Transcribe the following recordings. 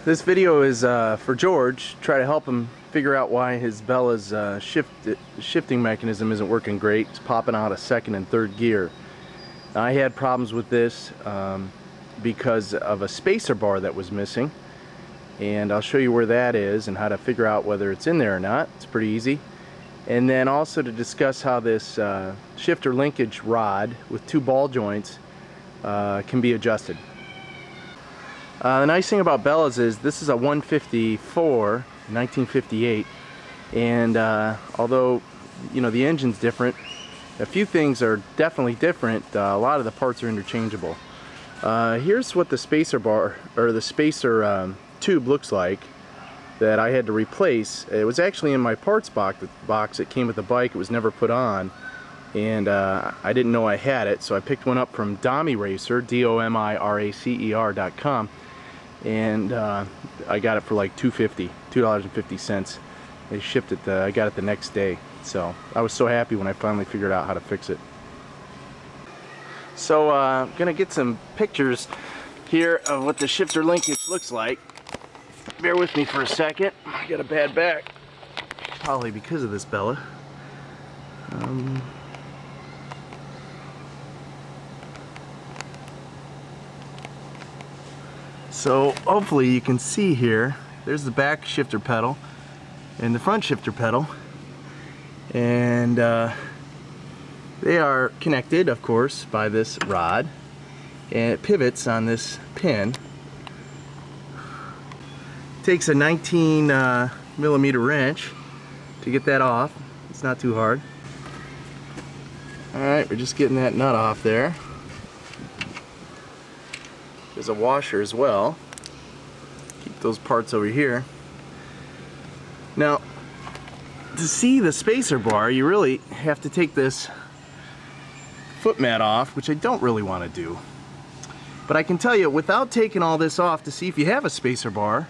This video is for George. Try to help him figure out why his Bella's shifting mechanism isn't working great. It's popping out of second and third gear. Now, I had problems with this because of a spacer bar that was missing, and I'll show you where that is and how to figure out whether it's in there or not. It's pretty easy. And then also to discuss how this shifter linkage rod with two ball joints can be adjusted. The nice thing about Bella's is this is a 154, 1958, and although the engine's different, a few things are definitely different. A lot of the parts are interchangeable. Here's what the spacer bar or the spacer tube looks like that I had to replace. It was actually in my parts box. It came with the bike. It was never put on, and I didn't know I had it, so I picked one up from Domiracer, DOMIRACER.com. and I got it for like $2.50. They shipped it. I got it the next day, so I was so happy when I finally figured out how to fix it. So I'm gonna get some pictures here of what the shifter linkage looks like. Bear with me for a second. I got a bad back, probably because of this Bella. So hopefully you can see here, there's the back shifter pedal and the front shifter pedal, and they are connected, of course, by this rod, and it pivots on this pin. It takes a 19 millimeter wrench to get that off. It's not too hard. Alright, we're just getting that nut off there. There's a washer as well. Keep those parts over here. Now, to see the spacer bar, you really have to take this foot mat off, which I don't really want to do. But I can tell you, without taking all this off to see if you have a spacer bar,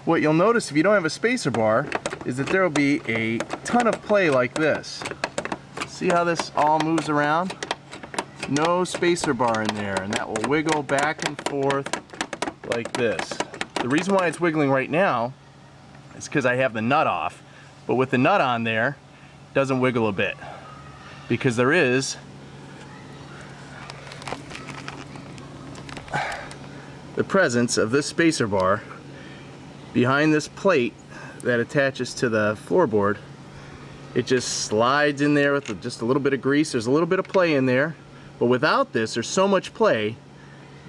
what you'll notice if you don't have a spacer bar is that there will be a ton of play like this. See how this all moves around? No spacer bar in there, and that will wiggle back and forth like this. The reason why it's wiggling right now is because I have the nut off, but with the nut on there, it doesn't wiggle a bit, because there is the presence of this spacer bar behind this plate that attaches to the floorboard. It just slides in there with just a little bit of grease. There's a little bit of play in there. But without this, there's so much play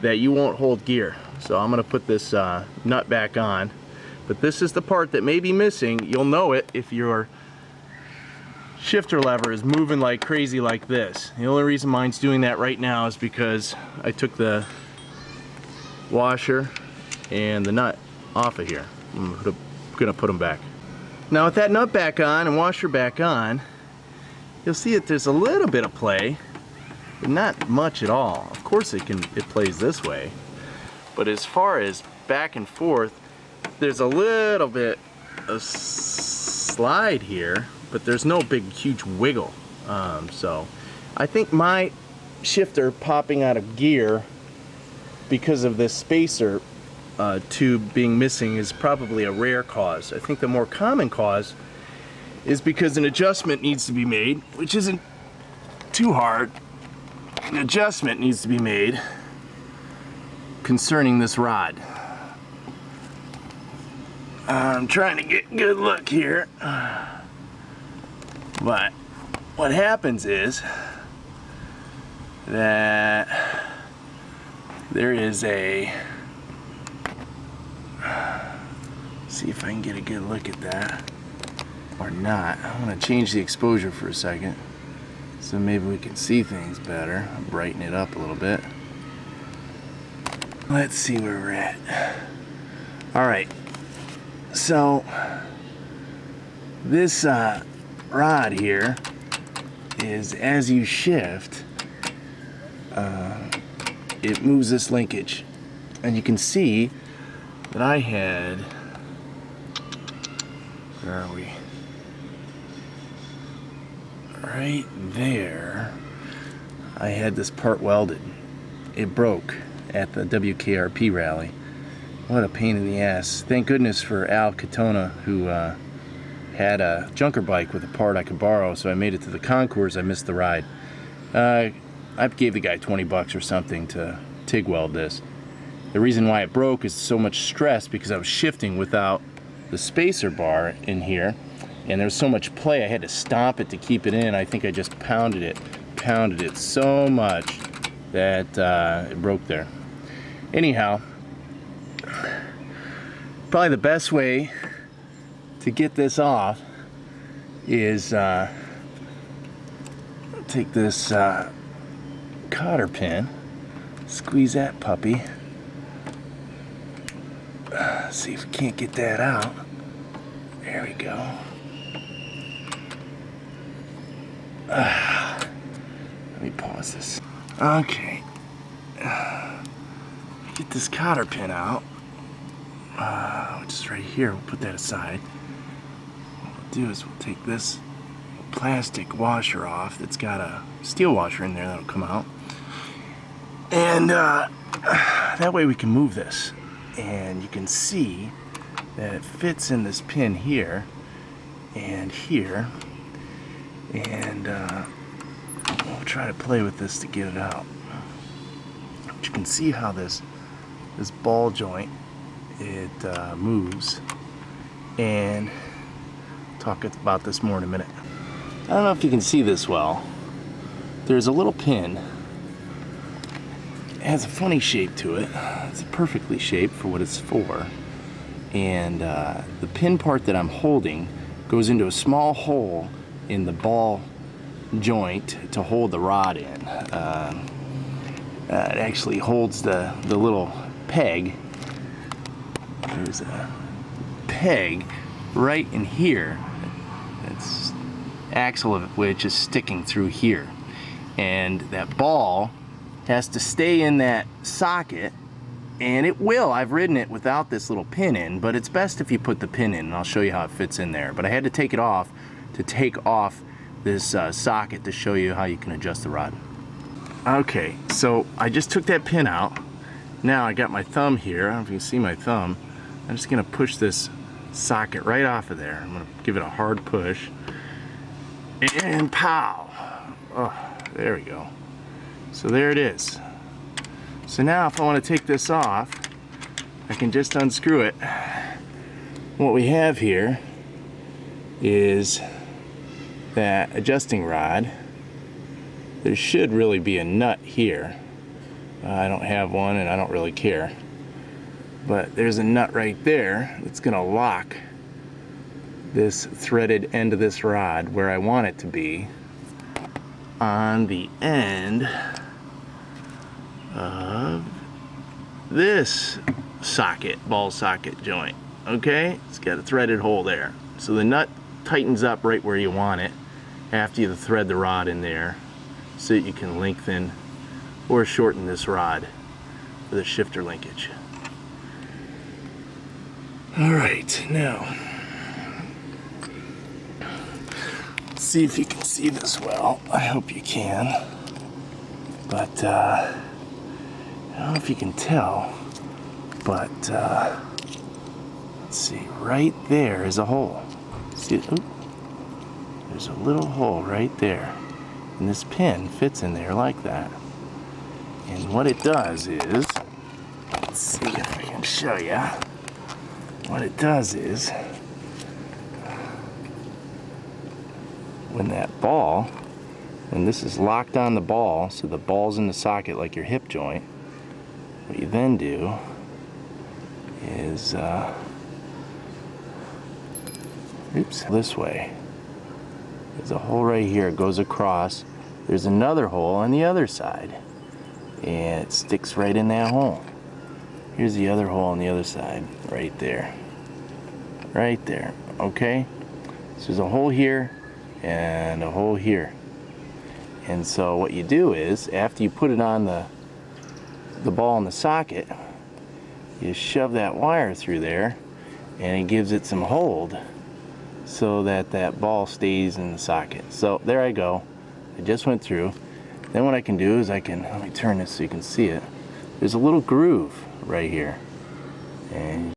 that you won't hold gear. So I'm going to put this nut back on. But this is the part that may be missing. You'll know it if your shifter lever is moving like crazy like this. The only reason mine's doing that right now is because I took the washer and the nut off of here. I'm going to put them back. Now with that nut back on and washer back on, you'll see that there's a little bit of play. But not much at all. Of course it plays this way, but as far as back and forth, there's a little bit of slide here, but there's no big huge wiggle. So I think my shifter popping out of gear because of this spacer tube being missing is probably a rare cause. I think the more common cause is because an adjustment needs to be made, which isn't too hard. An adjustment needs to be made concerning this rod. I'm trying to get a good look here, but what happens is that there is a, see if I can get a good look at that or not. I'm going to change the exposure for a second, so maybe we can see things better. I'll brighten it up a little bit. Let's see where we're at. Alright, so this rod here is, as you shift, it moves this linkage. And you can see that I had, where are we? Right there, I had this part welded. It broke at the WKRP rally, What a pain in the ass. Thank goodness for Katona, who had a junker bike with a part I could borrow, so I made it to the concours. I missed the ride. I gave the guy 20 bucks or something to TIG weld this. The reason why it broke is so much stress because I was shifting without the spacer bar in here, and there was so much play I had to stomp it to keep it in. I think I just pounded it so much that it broke there. Anyhow, probably the best way to get this off is take this cotter pin, squeeze that puppy, see if we can't get that out. There we go. Let me pause this. Okay, get this cotter pin out, which is right here. We'll put that aside. What we'll do is we'll take this plastic washer off that's got a steel washer in there that'll come out, and that way we can move this, and you can see that it fits in this pin here and here, and we'll try to play with this to get it out. But you can see how this ball joint, it moves, and talk about this more in a minute. I don't know if you can see this well. There's a little pin. It has a funny shape to it. It's perfectly shaped for what it's for. And the pin part that I'm holding goes into a small hole in the ball joint to hold the rod in. It actually holds the little peg. There's a peg right in here. It's axle of which is sticking through here, and that ball has to stay in that socket, and it will. I've ridden it without this little pin in, but it's best if you put the pin in, and I'll show you how it fits in there. But I had to take it off to take off this socket to show you how you can adjust the rod. Okay, so I just took that pin out. Now I got my thumb here. I don't know if you can see my thumb. I'm just gonna push this socket right off of there. I'm gonna give it a hard push, and pow! Oh, there we go. So there it is. So now if I want to take this off, I can just unscrew it. What we have here is that adjusting rod. There should really be a nut here. I don't have one and I don't really care. But there's a nut right there that's going to lock this threaded end of this rod where I want it to be, on the end of this socket, ball socket joint. Okay, it's got a threaded hole there. So the nut tightens up right where you want it after you thread the rod in there, so that you can lengthen or shorten this rod for the shifter linkage. Alright, now let's see if you can see this well. I hope you can. But I don't know if you can tell, but let's see, right there is a hole. See, oops, there's a little hole right there, and this pin fits in there like that. And what it does is, let's see if I can show you. What it does is, when that ball, when this is locked on the ball, so the ball's in the socket like your hip joint, what you then do is, oops, this way. There's a hole right here, it goes across. There's another hole on the other side, and it sticks right in that hole. Here's the other hole on the other side, right there. Right there, okay? So there's a hole here and a hole here. And so what you do is, after you put it on the ball in the socket, you shove that wire through there, and it gives it some hold so that that ball stays in the socket. So there I go. I just went through. Then what I can do is let me turn this so you can see it. There's a little groove right here, And